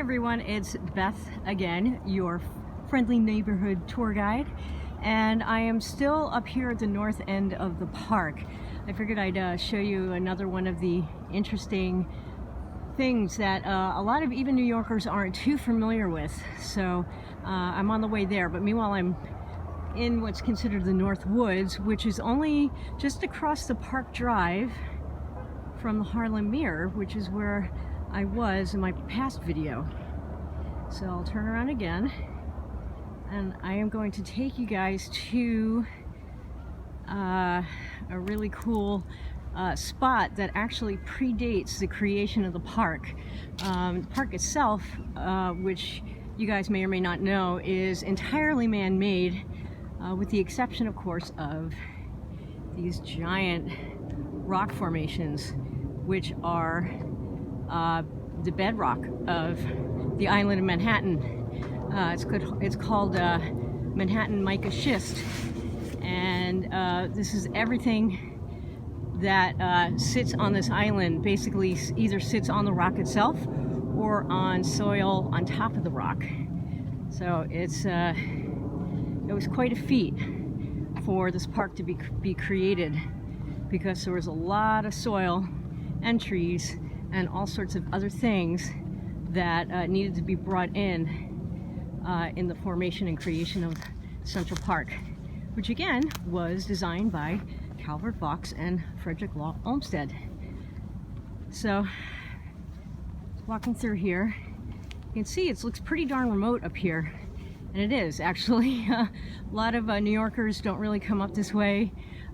everyone, it's Beth again, your friendly neighborhood tour guide, and I am still up here at the north end of the park. I figured I'd show you another one of the interesting things that a lot of even New Yorkers aren't too familiar with, so I'm on the way there. But meanwhile, I'm in what's considered the North Woods, which is only just across the Park Drive from the Harlem Mirror, which is where I was in my past video. So I'll turn around again and I am going to take you guys to a really cool spot that actually predates the creation of the park. The park itself, which you guys may or may not know, is entirely man-made, with the exception, of course, of these giant rock formations, which are the bedrock of the island of Manhattan. It's called Manhattan mica schist, and this is everything that sits on this island. Basically, either sits on the rock itself or on soil on top of the rock. So it was quite a feat for this park to be created, because there was a lot of soil and trees and all sorts of other things that needed to be brought in the formation and creation of Central Park, which again was designed by Calvert Vaux and Frederick Law Olmsted. So, walking through here, you can see it looks pretty darn remote up here, and it is actually. A lot of New Yorkers don't really come up this way.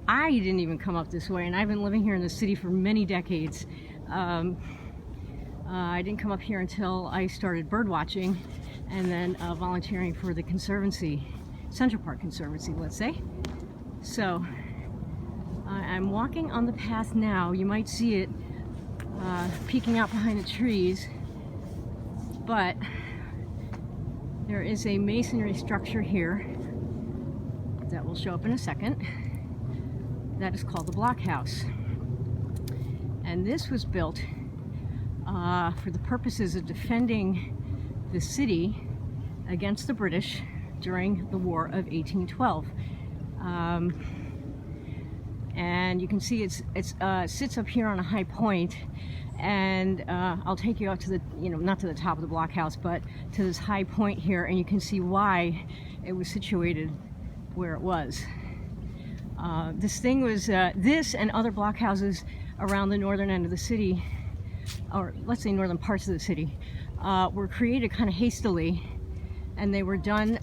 I didn't even come up this way, and I've been living here in the city for many decades. I didn't come up here until I started bird watching and then volunteering for the Conservancy, Central Park Conservancy, let's say. So I'm walking on the path now. You might see it peeking out behind the trees, but there is a masonry structure here that will show up in a second that is called the Block House. And this was built for the purposes of defending the city against the British during the War of 1812. And you can see it sits up here on a high point, and I'll take you out to the, not to the top of the Block House, but to this high point here, and you can see why it was situated where it was. This thing was, this and other block houses around the northern end of the city, or let's say northern parts of the city, were created kind of hastily, and they were done,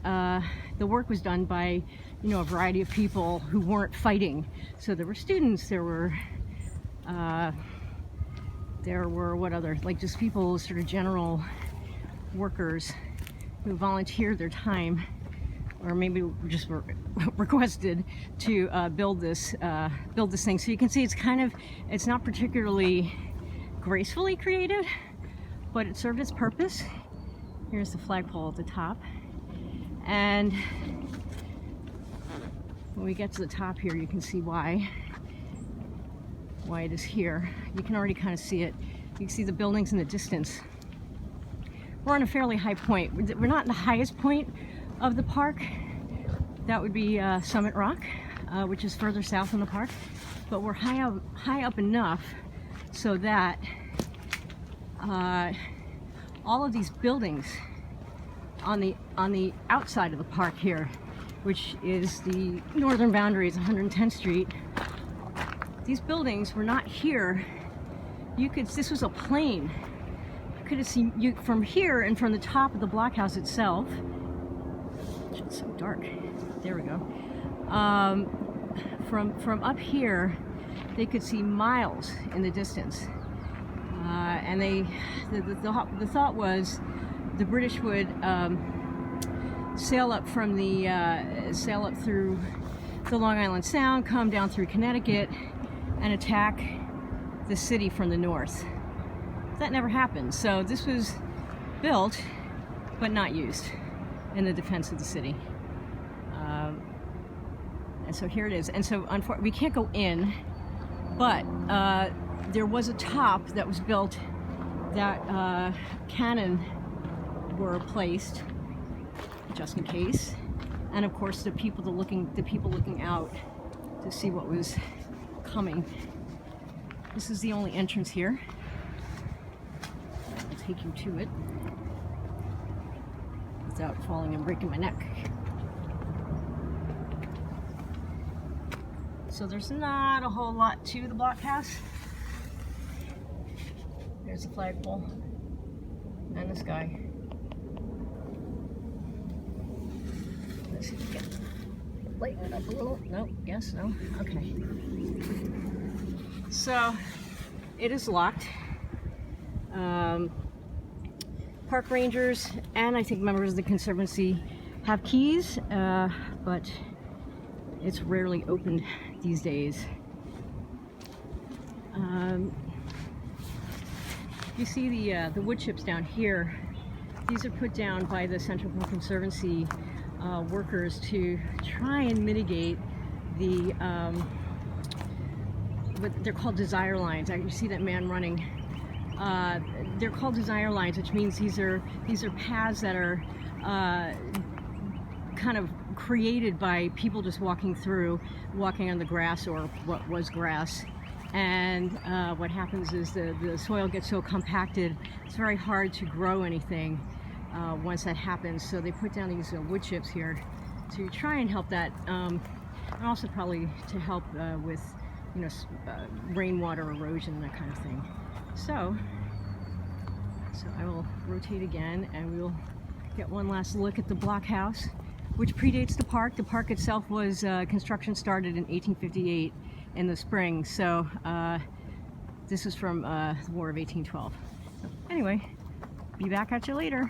the work was done by, a variety of people who weren't fighting. So there were students, there were what other, like just people, sort of general workers who volunteered their time, or maybe just were requested to build this thing. So you can see it's not particularly gracefully created, but it served its purpose. Here's the flagpole at the top, and when we get to the top here, you can see why it is here. You can already kind of see it. You can see the buildings in the distance. We're on a fairly high point. We're not in the highest point of the park. That would be Summit Rock, which is further south in the park, but we're high up enough so that all of these buildings on the outside of the park here, which is the northern boundary, is 110th Street. These buildings were not here. This was a plain. You could have seen you from here, and from the top of the Block House itself. It's so dark. There we go. From up here, they could see miles in the distance, and the thought was the British would sail up through the Long Island Sound, come down through Connecticut, and attack the city from the north. That never happened. So this was built, but not used in the defense of the city. And so here it is. And so we can't go in, but there was a top that was built that cannon were placed just in case, and of course the people looking out to see what was coming. This is the only entrance here. I'll take you to it without falling and breaking my neck. So there's not a whole lot to the blockhouse. There's the flagpole and the sky. Let's see if we can lighten it up a little. Nope, yes, no, okay. So it is locked. Park rangers and I think members of the Conservancy have keys, but it's rarely opened these days. You see the wood chips down here. These are put down by the Central Park Conservancy workers to try and mitigate the what they're called desire lines. You see that man running. They're called desire lines, which means these are paths that are kind of created by people just walking on the grass or what was grass. And what happens is the soil gets so compacted, it's very hard to grow anything once that happens. So they put down these wood chips here to try and help that, and also probably to help with, you know, rainwater erosion, that kind of thing. So I will rotate again and we'll get one last look at the blockhouse, which predates the park. The park itself was, construction started in 1858 in the spring, so this is from the War of 1812. So anyway, be back at you later.